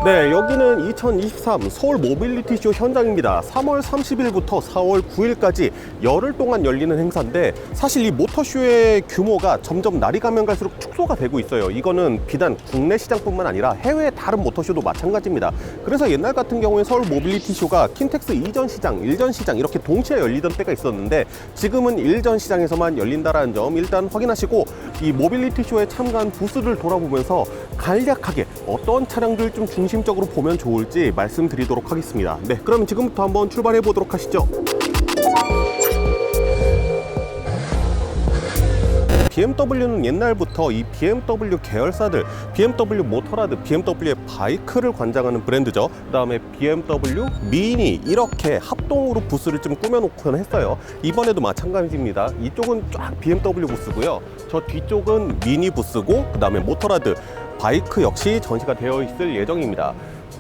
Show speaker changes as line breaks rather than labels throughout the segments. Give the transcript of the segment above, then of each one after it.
네, 여기는 2023 서울 모빌리티쇼 현장입니다. 3월 30일부터 4월 9일까지 열흘 동안 열리는 행사인데 사실 이 모터쇼의 규모가 점점 날이 가면 갈수록 축소가 되고 있어요. 이거는 비단 국내 시장뿐만 아니라 해외 다른 모터쇼도 마찬가지입니다. 그래서 옛날 같은 경우에 서울 모빌리티쇼가 킨텍스 이전 시장, 일전 시장 이렇게 동시에 열리던 때가 있었는데 지금은 일전 시장에서만 열린다는 점 일단 확인하시고 이 모빌리티쇼에 참가한 부스를 돌아보면서 간략하게 어떤 차량들 좀 중심적으로 보면 좋을지 말씀드리도록 하겠습니다. 네, 그럼 지금부터 한번 출발해 보도록 하시죠. BMW는 옛날부터 이 BMW 계열사들, BMW 모터라드, BMW의 바이크를 관장하는 브랜드죠. 그 다음에 BMW 미니 이렇게 합동으로 부스를 좀 꾸며놓곤 했어요. 이번에도 마찬가지입니다. 이쪽은 쫙 BMW 부스고요. 저 뒤쪽은 미니 부스고 그 다음에 모터라드, 바이크 역시 전시가 되어 있을 예정입니다.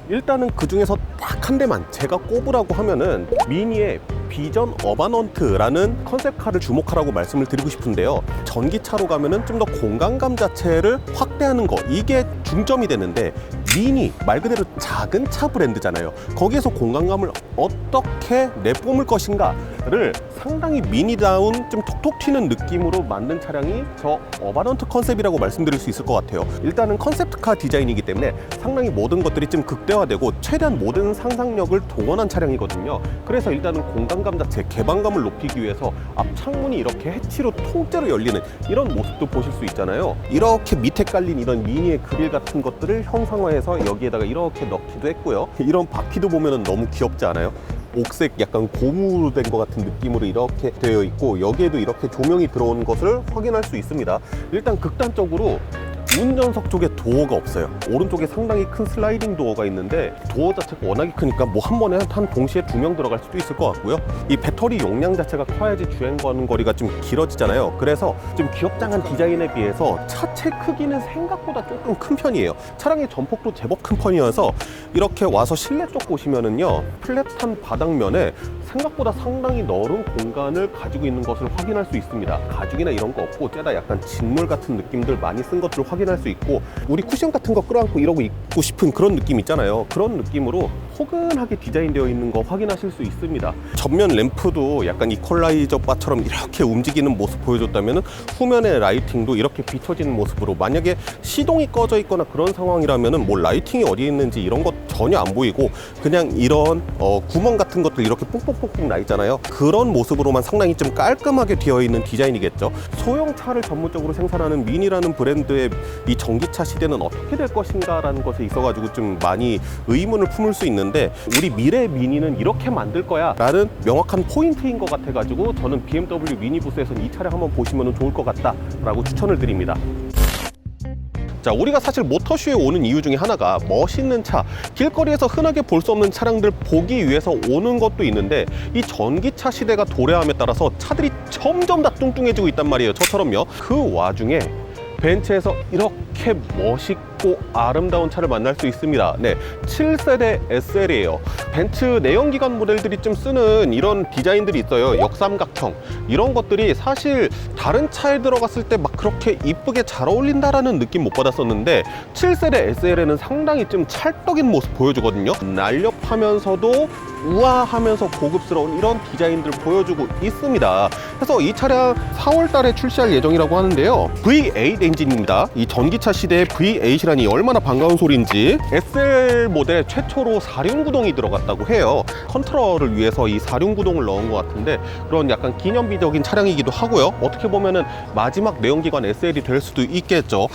일단은 그 중에서 딱 한 대만 제가 꼽으라고 하면은 미니의 비전 어바넌트라는 컨셉카를 주목하라고 말씀을 드리고 싶은데요. 전기차로 가면은 좀 더 공간감 자체를 확대하는 거, 이게 중점이 되는데 미니 말 그대로 작은 차 브랜드잖아요. 거기에서 공간감을 어떻게 내뿜을 것인가를 상당히 미니다운 좀 톡톡 튀는 느낌으로 만든 차량이 저 어바넌트 컨셉이라고 말씀드릴 수 있을 것 같아요. 일단은 컨셉트카 디자인이기 때문에 상당히 모든 것들이 좀 극대화되고 최대한 모든 상상력을 동원한 차량이거든요. 그래서 일단은 공간감 자체, 개방감을 높이기 위해서 앞 창문이 이렇게 해치로 통째로 열리는 이런 모습도 보실 수 있잖아요. 이렇게 밑에 깔린 이런 미니의 그릴 같은 것들을 형상화해서 여기에다가 이렇게 넣기도 했고요. 이런 바퀴도 보면은 너무 귀엽지 않아요? 옥색 약간 고무로 된 것 같은 느낌으로 이렇게 되어 있고 여기에도 이렇게 조명이 들어오는 것을 확인할 수 있습니다. 일단 극단적으로 운전석 쪽에 도어가 없어요. 오른쪽에 상당히 큰 슬라이딩 도어가 있는데 도어 자체가 워낙에 크니까 뭐 한 번에 한 동시에 2명 들어갈 수도 있을 것 같고요. 이 배터리 용량 자체가 커야지 주행 거는 거리가 좀 길어지잖아요. 그래서 좀 귀엽장한 디자인에 비해서 차체 크기는 생각보다 조금 큰 편이에요. 차량의 전폭도 제법 큰 편이어서 이렇게 와서 실내 쪽 보시면은요, 플랫한 바닥면에 생각보다 상당히 넓은 공간을 가지고 있는 것을 확인할 수 있습니다. 가죽이나 이런 거 없고 째다 약간 진물 같은 느낌들 많이 쓴 것들을 확인할 수 있고 우리 쿠션 같은 거 끌어안고 이러고 있고 싶은 그런 느낌 있잖아요. 그런 느낌으로 포근하게 디자인되어 있는 거 확인하실 수 있습니다. 전면 램프도 약간 이퀄라이저 바처럼 이렇게 움직이는 모습 보여줬다면 후면의 라이팅도 이렇게 비춰지는 모습으로, 만약에 시동이 꺼져 있거나 그런 상황이라면 뭐 라이팅이 어디에 있는지 이런 것 전혀 안 보이고 그냥 이런 구멍 같은 것들 이렇게 뽕뽕뽕뽕 나 있잖아요. 그런 모습으로만 상당히 좀 깔끔하게 되어 있는 디자인이겠죠. 소형차를 전문적으로 생산하는 미니라는 브랜드의 이 전기차 시대는 어떻게 될 것인가 라는 것에 있어가지고 좀 많이 의문을 품을 수 있는데 우리 미래 미니는 이렇게 만들 거야 라는 명확한 포인트인 것 같아가지고 저는 BMW 미니 부스에서는 이 차량 한번 보시면 좋을 것 같다 라고 추천을 드립니다. 자, 우리가 사실 모터쇼에 오는 이유 중에 하나가 멋있는 차, 길거리에서 흔하게 볼 수 없는 차량들 보기 위해서 오는 것도 있는데 이 전기차 시대가 도래함에 따라서 차들이 점점 다 뚱뚱해지고 있단 말이에요. 저처럼요. 그 와중에 벤츠에서 이렇게 멋있고 아름다운 차를 만날 수 있습니다. 네, 7세대 SL이에요. 벤츠 내연기관 모델들이 좀 쓰는 이런 디자인들이 있어요. 역삼각형 이런 것들이 사실 다른 차에 들어갔을 때 막 그렇게 이쁘게 잘 어울린다라는 느낌 못 받았었는데 7세대 SL에는 상당히 좀 찰떡인 모습 보여주거든요. 날렵하면서도 우아하면서 고급스러운 이런 디자인들을 보여주고 있습니다. 그래서 이 차량 4월 달에 출시할 예정이라고 하는데요. V8 엔진입니다. 이 전기차 시대에 V8이라니 얼마나 반가운 소리인지. SL 모델 최초로 4륜구동이 들어갔다고 해요. 컨트롤을 위해서 이 4륜구동을 넣은 것 같은데 그런 약간 기념비적인 차량이기도 하고요. 어떻게 보면은 마지막 내연기관 SL이 될 수도 있겠죠.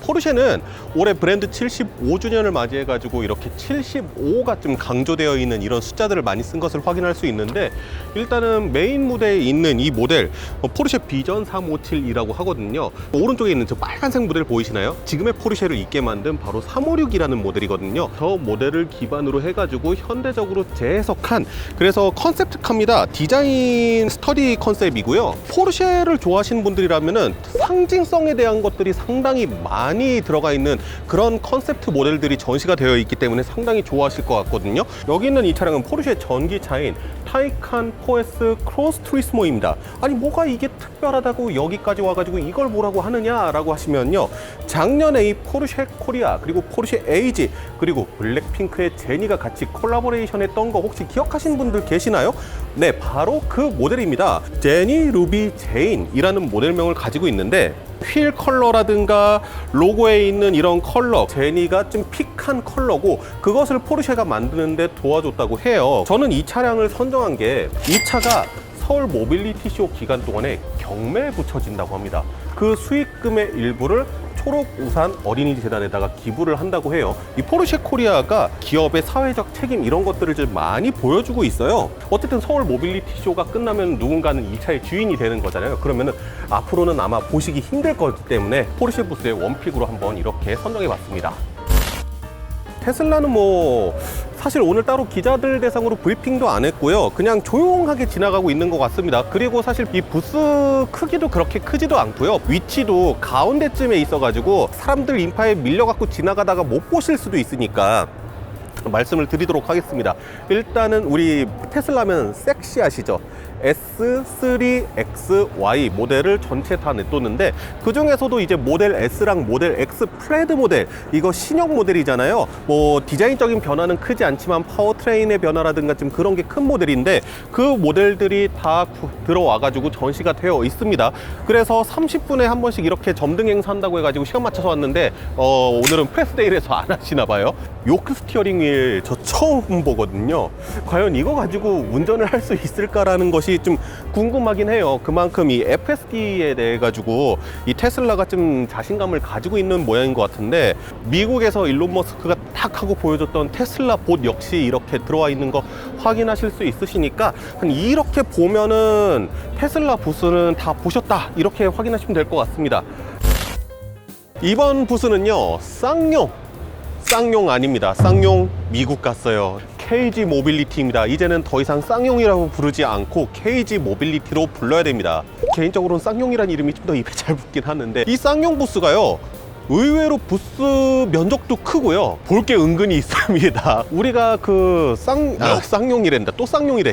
포르쉐는 올해 브랜드 75주년을 맞이해가지고 이렇게 75가 좀 강조되어 있는 이런 숫자들을 많이 쓴 것을 확인할 수 있는데 일단은 메인 무대에 있는 이 모델 포르쉐 비전 357이라고 하거든요. 오른쪽에 있는 저 빨간색 모델 보이시나요? 지금의 포르쉐를 있게 만든 바로 356이라는 모델이거든요. 저 모델을 기반으로 해가지고 현대적으로 재해석한, 그래서 컨셉트카입니다. 디자인 스터디 컨셉이고요. 포르쉐를 좋아하시는 분들이라면은 상징성에 대한 것들이 상당히 많이 많이 들어가 있는 그런 컨셉트 모델들이 전시가 되어 있기 때문에 상당히 좋아하실 것 같거든요. 여기 있는 이 차량은 포르쉐 전기차인 타이칸 4S 크로스 투리스모입니다. 아니 뭐가 이게 특별하다고 여기까지 와가지고 이걸 뭐라고 하느냐라고 하시면요, 작년에 이 포르쉐 코리아 그리고 포르쉐 에이지 그리고 블랙핑크의 제니가 같이 콜라보레이션 했던 거 혹시 기억하시는 분들 계시나요? 네, 바로 그 모델입니다. 제니 루비 제인이라는 모델명을 가지고 있는데, 휠 컬러라든가 로고에 있는 이런 컬러, 제니가 좀 픽한 컬러고 그것을 포르쉐가 만드는데 도와줬다고 해요. 저는 이 차량을 선정한 게 이 차가 서울 모빌리티 쇼 기간 동안에 경매에 붙여진다고 합니다. 그 수익금의 일부를 초록우산 어린이 재단에다가 기부를 한다고 해요. 이 포르쉐 코리아가 기업의 사회적 책임 이런 것들을 좀 많이 보여주고 있어요. 어쨌든 서울 모빌리티 쇼가 끝나면 누군가는 이 차의 주인이 되는 거잖아요. 그러면은 앞으로는 아마 보시기 힘들 거기 때문에 포르쉐 부스의 원픽으로 한번 이렇게 선정해 봤습니다. 테슬라는 뭐 사실 오늘 따로 기자들 대상으로 브리핑도 안 했고요. 그냥 조용하게 지나가고 있는 것 같습니다. 그리고 사실 이 부스 크기도 그렇게 크지도 않고요. 위치도 가운데쯤에 있어가지고 사람들 인파에 밀려갖고 지나가다가 못 보실 수도 있으니까 말씀을 드리도록 하겠습니다. 일단은 우리 테슬라면 섹시하시죠? S3XY 모델을 전체 다 내놓는데, 그 중에서도 이제 모델 S랑 모델 X 플레드 모델, 이거 신형 모델이잖아요. 뭐 디자인적인 변화는 크지 않지만 파워트레인의 변화라든가 좀 그런 게 큰 모델인데, 그 모델들이 다 들어와가지고 전시가 되어 있습니다. 그래서 30분에 한 번씩 이렇게 점등 행사한다고 해가지고 시간 맞춰서 왔는데 오늘은 프레스데이라서 안 하시나 봐요. 요크 스티어링 휠 저 처음 보거든요. 과연 이거 가지고 운전을 할 수 있을까라는 것이 좀 궁금하긴 해요. 그만큼 이 FSD에 대해 가지고 이 테슬라가 좀 자신감을 가지고 있는 모양인 것 같은데, 미국에서 일론 머스크가 딱 하고 보여줬던 테슬라 봇 역시 이렇게 들어와 있는 거 확인하실 수 있으시니까 이렇게 보면은 테슬라 부스는 다 보셨다 이렇게 확인하시면 될 것 같습니다. 이번 부스는요, 쌍용 아닙니다. 쌍용 미국 갔어요. KG 모빌리티입니다. 이제는 더 이상 쌍용이라고 부르지 않고 KG 모빌리티로 불러야 됩니다. 개인적으로는 쌍용이라는 이름이 좀 더 입에 잘 붙긴 하는데, 이 쌍용 부스가요, 의외로 부스 면적도 크고요. 볼 게 은근히 있습니다. 우리가 쌍용이란다. 또 쌍용이래.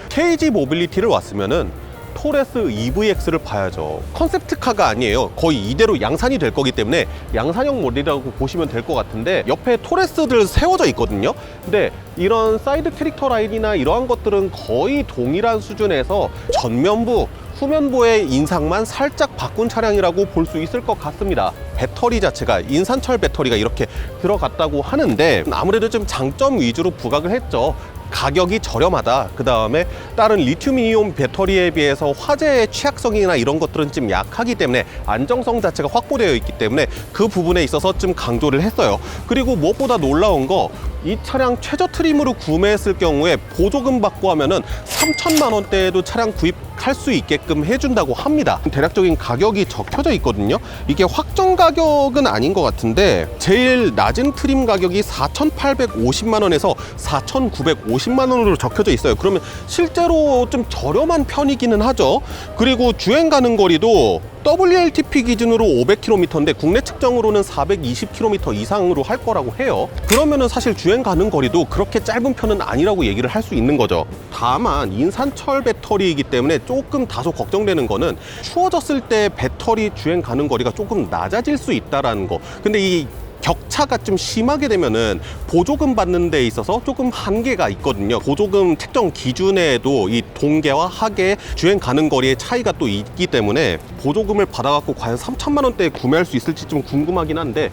KG 모빌리티를 왔으면은 토레스 EVX를 봐야죠. 컨셉트카가 아니에요. 거의 이대로 양산이 될 거기 때문에 양산형 모델이라고 보시면 될 것 같은데, 옆에 토레스들 세워져 있거든요. 근데 이런 사이드 캐릭터 라인이나 이러한 것들은 거의 동일한 수준에서 전면부, 후면부의 인상만 살짝 바꾼 차량이라고 볼 수 있을 것 같습니다. 배터리 자체가 인산철 배터리가 이렇게 들어갔다고 하는데, 아무래도 좀 장점 위주로 부각을 했죠. 가격이 저렴하다. 그 다음에 다른 리튬이온 배터리에 비해서 화재의 취약성이나 이런 것들은 좀 약하기 때문에 안정성 자체가 확보되어 있기 때문에 그 부분에 있어서 좀 강조를 했어요. 그리고 무엇보다 놀라운 거, 이 차량 최저 트림으로 구매했을 경우에 보조금 받고 하면은 3천만 원대에도 차량 구입할 수 있게끔 해준다고 합니다. 대략적인 가격이 적혀져 있거든요. 이게 확정 가격은 아닌 것 같은데, 제일 낮은 트림 가격이 4,850만 원에서 4,950만 원으로 적혀져 있어요. 그러면 실제로 좀 저렴한 편이기는 하죠. 그리고 주행 가는 거리도 WLTP 기준으로 500km인데 국내 측정으로는 420km 이상으로 할 거라고 해요. 그러면은 사실 주행 가는 거리도 그렇게 짧은 편은 아니라고 얘기를 할 수 있는 거죠. 다만 인산철 배터리이기 때문에 조금 다소 걱정되는 거는, 추워졌을 때 배터리 주행 가는 거리가 조금 낮아질 수 있다라는 거. 근데 이 격차가 좀 심하게 되면은 보조금 받는 데 있어서 조금 한계가 있거든요. 보조금 책정 기준에도 이 동계와 하계 주행 가는 거리의 차이가 또 있기 때문에 보조금을 받아갖고 과연 3천만 원대에 구매할 수 있을지 좀 궁금하긴 한데,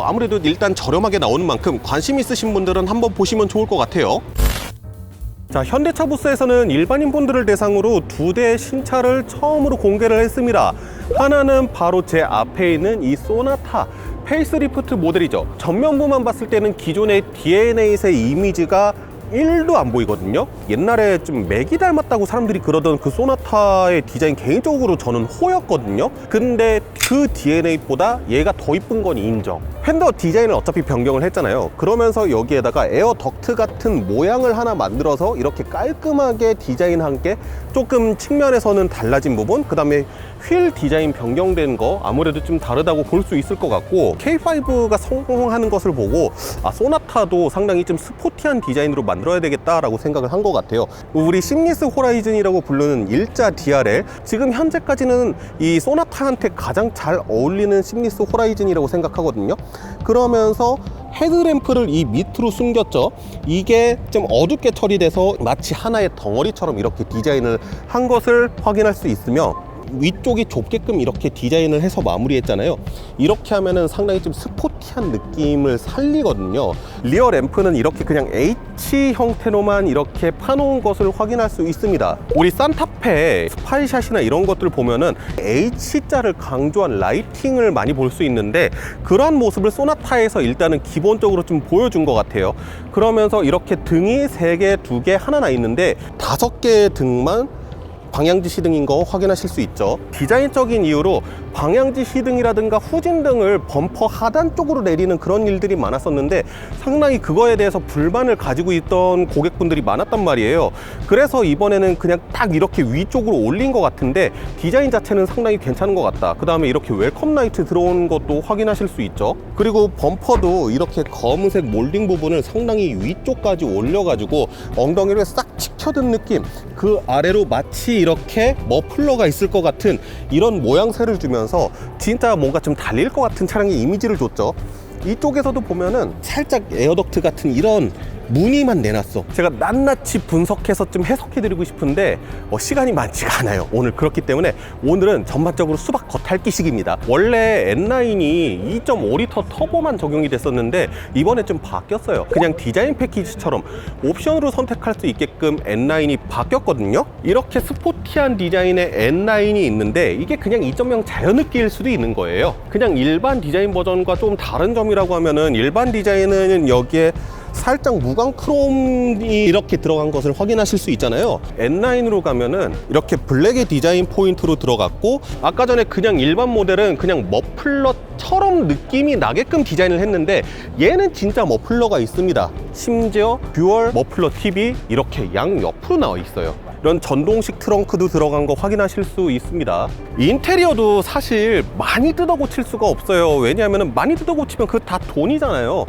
아무래도 일단 저렴하게 나오는 만큼 관심 있으신 분들은 한번 보시면 좋을 것 같아요. 자, 현대차 부스에서는 일반인 분들을 대상으로 2대의 신차를 처음으로 공개를 했습니다. 하나는 바로 제 앞에 있는 이 소나타 페이스리프트 모델이죠. 전면부만 봤을 때는 기존의 DNA3 이미지가 1도 안 보이거든요. 옛날에 좀 맥이 닮았다고 사람들이 그러던 그 소나타의 디자인 개인적으로 저는 호였거든요. 근데 그 DNA보다 얘가 더 이쁜 건 인정. 팬더 디자인을 어차피 변경을 했잖아요. 그러면서 여기에다가 에어 덕트 같은 모양을 하나 만들어서 이렇게 깔끔하게 디자인한 게 조금 측면에서는 달라진 부분, 그 다음에 휠 디자인 변경된 거 아무래도 좀 다르다고 볼 수 있을 것 같고, K5가 성공하는 것을 보고 소나타도 상당히 좀 스포티한 디자인으로 만들어야 되겠다라고 생각을 한 것 같아요. 우리 심리스 호라이즌이라고 부르는 일자 DRL, 지금 현재까지는 이 소나타한테 가장 잘 어울리는 심리스 호라이즌이라고 생각하거든요. 그러면서 헤드램프를 이 밑으로 숨겼죠. 이게 좀 어둡게 처리돼서 마치 하나의 덩어리처럼 이렇게 디자인을 한 것을 확인할 수 있으며, 위쪽이 좁게끔 이렇게 디자인을 해서 마무리했잖아요. 이렇게 하면은 상당히 좀 스포티한 느낌을 살리거든요. 리어 램프는 이렇게 그냥 H 형태로만 이렇게 파놓은 것을 확인할 수 있습니다. 우리 산타페 스파이샷이나 이런 것들 보면은 H자를 강조한 라이팅을 많이 볼 수 있는데, 그러한 모습을 소나타에서 일단은 기본적으로 좀 보여준 것 같아요. 그러면서 이렇게 등이 3개, 2개, 하나나 있는데 5개의 등만 방향지 시등인 거 확인하실 수 있죠. 디자인적인 이유로 방향지 시등이라든가 후진등을 범퍼 하단 쪽으로 내리는 그런 일들이 많았었는데, 상당히 그거에 대해서 불만을 가지고 있던 고객분들이 많았단 말이에요. 그래서 이번에는 그냥 딱 이렇게 위쪽으로 올린 것 같은데 디자인 자체는 상당히 괜찮은 것 같다. 그 다음에 이렇게 웰컴 라이트 들어온 것도 확인하실 수 있죠. 그리고 범퍼도 이렇게 검은색 몰딩 부분을 상당히 위쪽까지 올려가지고 엉덩이를 싹 치켜든 느낌, 그 아래로 마치 이렇게 머플러가 있을 것 같은 이런 모양새를 주면서 진짜 뭔가 좀 달릴 것 같은 차량의 이미지를 줬죠. 이쪽에서도 보면은 살짝 에어덕트 같은 이런 무늬만 내놨어. 제가 낱낱이 분석해서 좀 해석해드리고 싶은데 시간이 많지가 않아요 오늘. 그렇기 때문에 오늘은 전반적으로 수박 겉핥기식입니다. 원래 N9이 2.5L 터보만 적용이 됐었는데 이번에 좀 바뀌었어요. 그냥 디자인 패키지처럼 옵션으로 선택할 수 있게끔 N9이 바뀌었거든요. 이렇게 스포티한 디자인의 N9이 있는데 이게 그냥 2.0 자연흡기일 수도 있는 거예요. 그냥 일반 디자인 버전과 좀 다른 점이라고 하면은, 일반 디자인은 여기에 살짝 무광 크롬이 이렇게 들어간 것을 확인하실 수 있잖아요. N9으로 가면은 이렇게 블랙의 디자인 포인트로 들어갔고, 아까 전에 그냥 일반 모델은 그냥 머플러처럼 느낌이 나게끔 디자인을 했는데 얘는 진짜 머플러가 있습니다. 심지어 듀얼 머플러 팁이 이렇게 양옆으로 나와 있어요. 이런 전동식 트렁크도 들어간 거 확인하실 수 있습니다. 인테리어도 사실 많이 뜯어 고칠 수가 없어요. 왜냐하면 많이 뜯어 고치면 그 다 돈이잖아요.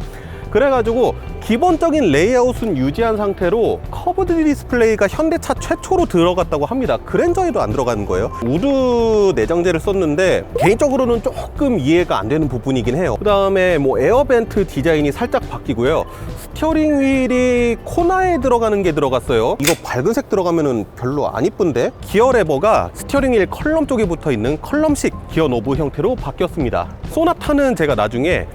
그래가지고 기본적인 레이아웃은 유지한 상태로 커브드 디스플레이가 현대차 최초로 들어갔다고 합니다. 그랜저에도 안 들어가는 거예요. 우드 내장재를 썼는데 개인적으로는 조금 이해가 안 되는 부분이긴 해요. 그 다음에 뭐 에어벤트 디자인이 살짝 바뀌고요. 스티어링 휠이 코나에 들어가는 게 들어갔어요. 이거 밝은색 들어가면은 별로 안 이쁜데, 기어 레버가 스티어링 휠 컬럼 쪽에 붙어 있는 컬럼식 기어 노브 형태로 바뀌었습니다. 소나타는 제가 나중에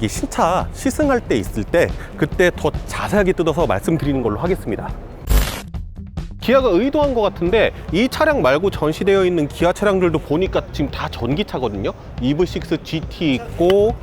신차 시승할 때 있을 때 그때 더 자세하게 뜯어서 말씀드리는 걸로 하겠습니다. 기아가 의도한 것 같은데 이 차량 말고 전시되어 있는 기아 차량들도 보니까 지금 다 전기차거든요. EV6 GT 있고,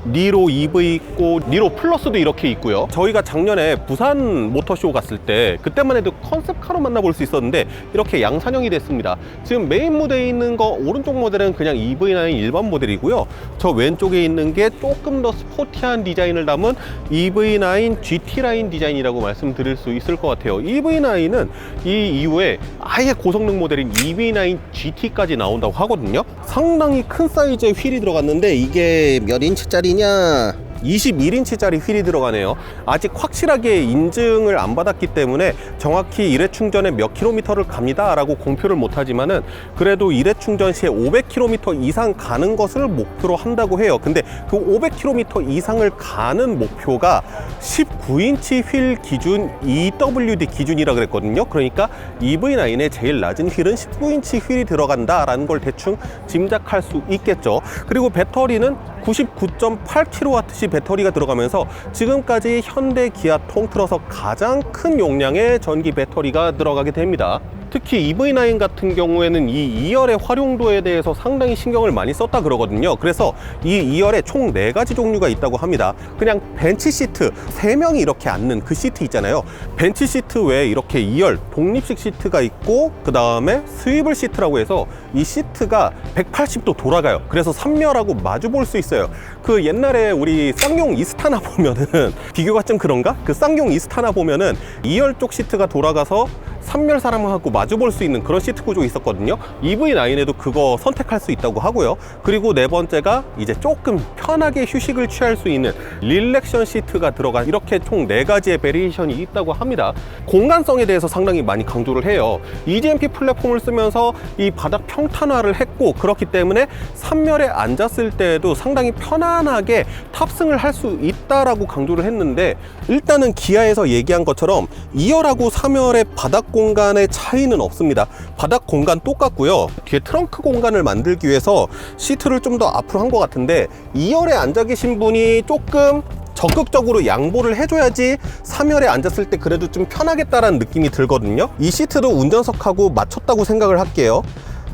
니로 EV 있고, 니로 플러스도 이렇게 있고요. 저희가 작년에 부산 모터쇼 갔을 때 그때만 해도 컨셉카로 만나볼 수 있었는데 이렇게 양산형이 됐습니다. 지금 메인 무대에 있는 거 오른쪽 모델은 그냥 EV9 일반 모델이고요. 저 왼쪽에 있는 게 조금 더 스포티한 디자인을 담은 EV9 GT 라인 디자인이라고 말씀드릴 수 있을 것 같아요. EV9은 이 이후에 아예 고성능 모델인 EV9 GT까지 나온다고 하거든요. 상당히 큰 사이즈의 휠이 들어갔는데 이게 몇 인치짜리 21인치짜리 휠이 들어가네요. 아직 확실하게 인증을 안 받았기 때문에 정확히 일회 충전에 몇 킬로미터를 갑니다 라고 공표를 못하지만은, 그래도 일회 충전 시에 500km 이상 가는 것을 목표로 한다고 해요. 근데 그 500km 이상을 가는 목표가 19인치 휠 기준 EWD 기준이라 그랬거든요. 그러니까 EV9의 제일 낮은 휠은 19인치 휠이 들어간다 라는 걸 대충 짐작할 수 있겠죠. 그리고 배터리는 99.8kWh 배터리가 들어가면서 지금까지 현대 기아 통틀어서 가장 큰 용량의 전기 배터리가 들어가게 됩니다. 특히 EV9 같은 경우에는 이 2열의 활용도에 대해서 상당히 신경을 많이 썼다 그러거든요. 그래서 이 2열에 총 4가지 종류가 있다고 합니다. 그냥 벤치 시트, 3명이 이렇게 앉는 그 시트 있잖아요. 벤치 시트 외에 이렇게 2열 독립식 시트가 있고, 그 다음에 스위블 시트라고 해서 이 시트가 180도 돌아가요. 그래서 3열하고 마주 볼 수 있어요. 그 옛날에 우리 쌍용 이스타나 보면은 비교가 좀 그런가? 그 쌍용 이스타나 보면은 2열 쪽 시트가 돌아가서 3열 사람하고 마주 볼 수 있는 그런 시트 구조 있었거든요. EV9에도 그거 선택할 수 있다고 하고요. 그리고 네 번째가 이제 조금 편하게 휴식을 취할 수 있는 릴렉션 시트가 들어간, 이렇게 총 4가지의 베리에이션이 있다고 합니다. 공간성에 대해서 상당히 많이 강조를 해요. EGMP 플랫폼을 쓰면서 이 바닥 평탄화를 했고, 그렇기 때문에 3열에 앉았을 때에도 상당히 편안하게 탑승을 할 수 있다라고 강조를 했는데, 일단은 기아에서 얘기한 것처럼 2열하고 3열의 바닥 공간의 차이는 없습니다. 바닥 공간 똑같고요. 뒤에 트렁크 공간을 만들기 위해서 시트를 좀 더 앞으로 한 것 같은데, 2열에 앉아 계신 분이 조금 적극적으로 양보를 해줘야지 3열에 앉았을 때 그래도 좀 편하겠다라는 느낌이 들거든요. 이 시트도 운전석하고 맞췄다고 생각을 할게요.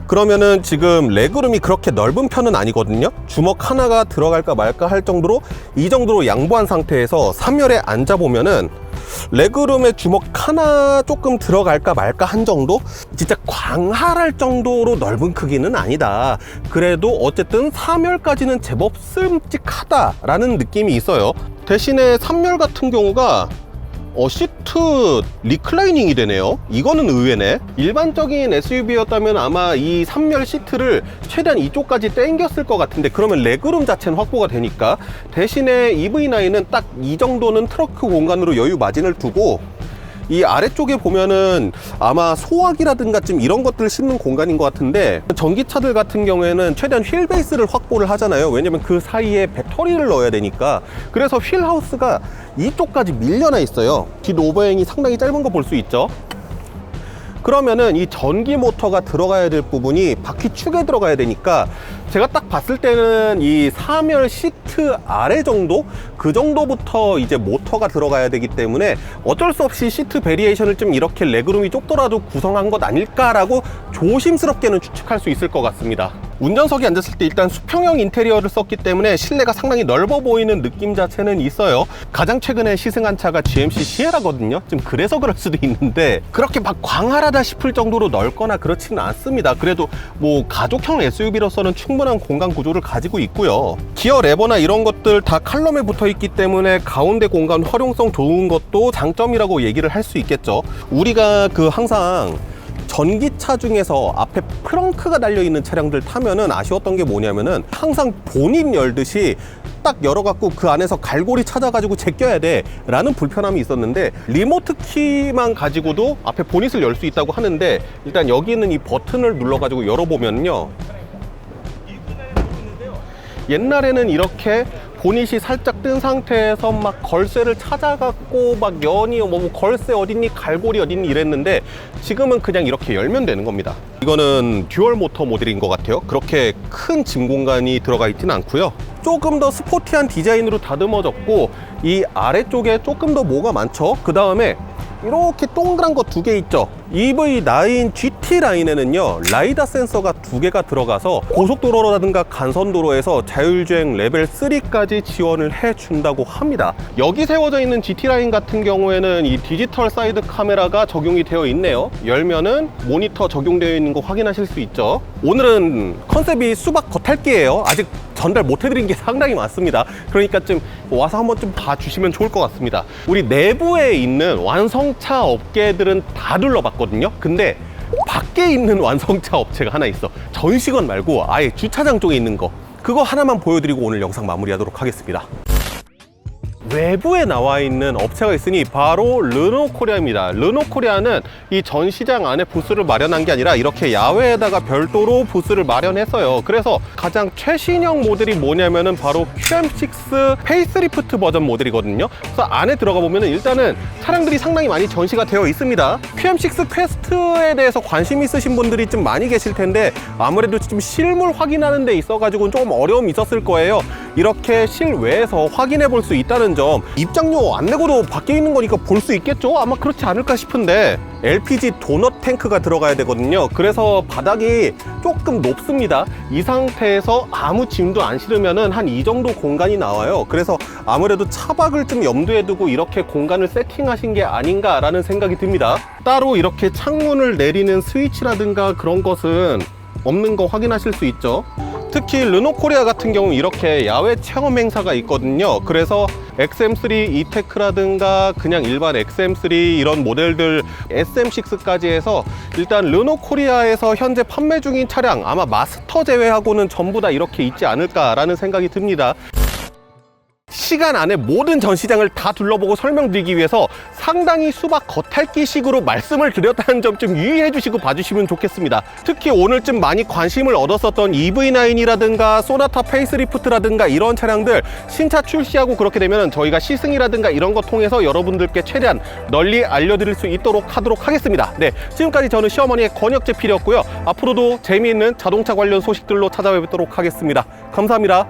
그러면은 지금 레그룸이 그렇게 넓은 편은 아니거든요. 주먹 하나가 들어갈까 말까 할 정도로, 이 정도로 양보한 상태에서 3열에 앉아보면은 레그룸에 주먹 하나 조금 들어갈까 말까 한 정도? 진짜 광활할 정도로 넓은 크기는 아니다. 그래도 어쨌든 3열까지는 제법 씀찍하다라는 느낌이 있어요. 대신에 3열 같은 경우가 시트 리클라이닝이 되네요. 이거는 의외네. 일반적인 SUV였다면 아마 이 3열 시트를 최대한 이쪽까지 당겼을 것 같은데, 그러면 레그룸 자체는 확보가 되니까. 대신에 EV9은 딱 이 정도는 트렁크 공간으로 여유 마진을 두고, 이 아래쪽에 보면은 아마 소화기라든가 좀 이런 것들을 싣는 공간인 것 같은데, 전기차들 같은 경우에는 최대한 휠 베이스를 확보를 하잖아요. 왜냐면 그 사이에 배터리를 넣어야 되니까. 그래서 휠 하우스가 이쪽까지 밀려나 있어요. 뒷 오버행이 상당히 짧은 거 볼 수 있죠. 그러면은 이 전기 모터가 들어가야 될 부분이 바퀴축에 들어가야 되니까, 제가 딱 봤을 때는 이 3열 시트 아래 정도? 그 정도부터 이제 모터가 들어가야 되기 때문에 어쩔 수 없이 시트 베리에이션을 좀 이렇게 레그룸이 좁더라도 구성한 것 아닐까라고 조심스럽게는 추측할 수 있을 것 같습니다. 운전석에 앉았을 때 일단 수평형 인테리어를 썼기 때문에 실내가 상당히 넓어 보이는 느낌 자체는 있어요. 가장 최근에 시승한 차가 GMC 시에라거든요. 좀 그래서 그럴 수도 있는데, 그렇게 막 광활하다 싶을 정도로 넓거나 그렇지는 않습니다. 그래도 뭐 가족형 SUV로서는 충분한 공간 구조를 가지고 있고요. 기어 레버나 이런 것들 다 칼럼에 붙어 있기 때문에 가운데 공간 활용성 좋은 것도 장점이라고 얘기를 할 수 있겠죠. 우리가 항상 전기차 중에서 앞에 트렁크가 달려있는 차량들 타면은 아쉬웠던 게 뭐냐면은, 항상 본인 열듯이 딱 열어갖고 그 안에서 갈고리 찾아가지고 제껴야 돼 라는 불편함이 있었는데, 리모트 키만 가지고도 앞에 보닛을 열 수 있다고 하는데, 일단 여기 있는 이 버튼을 눌러가지고 열어보면요, 옛날에는 이렇게 보닛이 살짝 뜬 상태에서 막 걸쇠를 찾아갖고 막 연이 뭐 걸쇠 어딨니, 갈고리 어딨니 이랬는데, 지금은 그냥 이렇게 열면 되는 겁니다. 이거는 듀얼 모터 모델인 것 같아요. 그렇게 큰 짐 공간이 들어가 있지는 않고요. 조금 더 스포티한 디자인으로 다듬어졌고, 이 아래쪽에 조금 더 뭐가 많죠. 그 다음에 이렇게 동그란 거 2개 있죠. EV9 GT 라인에는요, 라이다 센서가 2개가 들어가서 고속도로라든가 간선도로에서 자율주행 레벨 3까지 지원을 해준다고 합니다. 여기 세워져 있는 GT 라인 같은 경우에는 이 디지털 사이드 카메라가 적용이 되어 있네요. 열면은 모니터 적용되어 있는 거 확인하실 수 있죠. 오늘은 컨셉이 수박 겉핥기예요. 아직 전달 못 해드린 게 상당히 많습니다. 그러니까 좀 와서 한번 좀 봐주시면 좋을 것 같습니다. 우리 내부에 있는 완성차 업계들은 다 둘러봤거든요. 근데 밖에 있는 완성차 업체가 하나 있어. 전시관 말고 아예 주차장 쪽에 있는 거, 그거 하나만 보여드리고 오늘 영상 마무리하도록 하겠습니다. 외부에 나와 있는 업체가 있으니 바로 르노코리아입니다. 르노코리아는 이 전시장 안에 부스를 마련한 게 아니라 이렇게 야외에다가 별도로 부스를 마련했어요. 그래서 가장 최신형 모델이 뭐냐면은 바로 QM6 페이스리프트 버전 모델이거든요. 그래서 안에 들어가 보면은 일단은 차량들이 상당히 많이 전시가 되어 있습니다. QM6 퀘스트에 대해서 관심 있으신 분들이 좀 많이 계실 텐데, 아무래도 좀 실물 확인하는 데 있어가지고 좀 어려움이 있었을 거예요. 이렇게 실외에서 확인해 볼 수 있다는 점, 입장료 안 내고도 밖에 있는 거니까 볼 수 있겠죠? 아마 그렇지 않을까 싶은데, LPG 도넛 탱크가 들어가야 되거든요. 그래서 바닥이 조금 높습니다. 이 상태에서 아무 짐도 안 실으면은 한 이 정도 공간이 나와요. 그래서 아무래도 차박을 좀 염두에 두고 이렇게 공간을 세팅하신 게 아닌가라는 생각이 듭니다. 따로 이렇게 창문을 내리는 스위치라든가 그런 것은 없는 거 확인하실 수 있죠. 특히 르노코리아 같은 경우 이렇게 야외 체험 행사가 있거든요. 그래서 XM3 이테크라든가 그냥 일반 XM3 이런 모델들 SM6까지 해서 일단 르노코리아에서 현재 판매 중인 차량 아마 마스터 제외하고는 전부 다 이렇게 있지 않을까라는 생각이 듭니다. 시간 안에 모든 전시장을 다 둘러보고 설명드리기 위해서 상당히 수박 겉핥기식으로 말씀을 드렸다는 점 좀 유의해 주시고 봐주시면 좋겠습니다. 특히 오늘쯤 많이 관심을 얻었었던 EV9이라든가 소나타 페이스리프트라든가 이런 차량들 신차 출시하고 그렇게 되면 저희가 시승이라든가 이런 거 통해서 여러분들께 최대한 널리 알려드릴 수 있도록 하도록 하겠습니다. 네, 지금까지 저는 시어머니의 권혁재필이었고요. 앞으로도 재미있는 자동차 관련 소식들로 찾아뵙도록 하겠습니다. 감사합니다.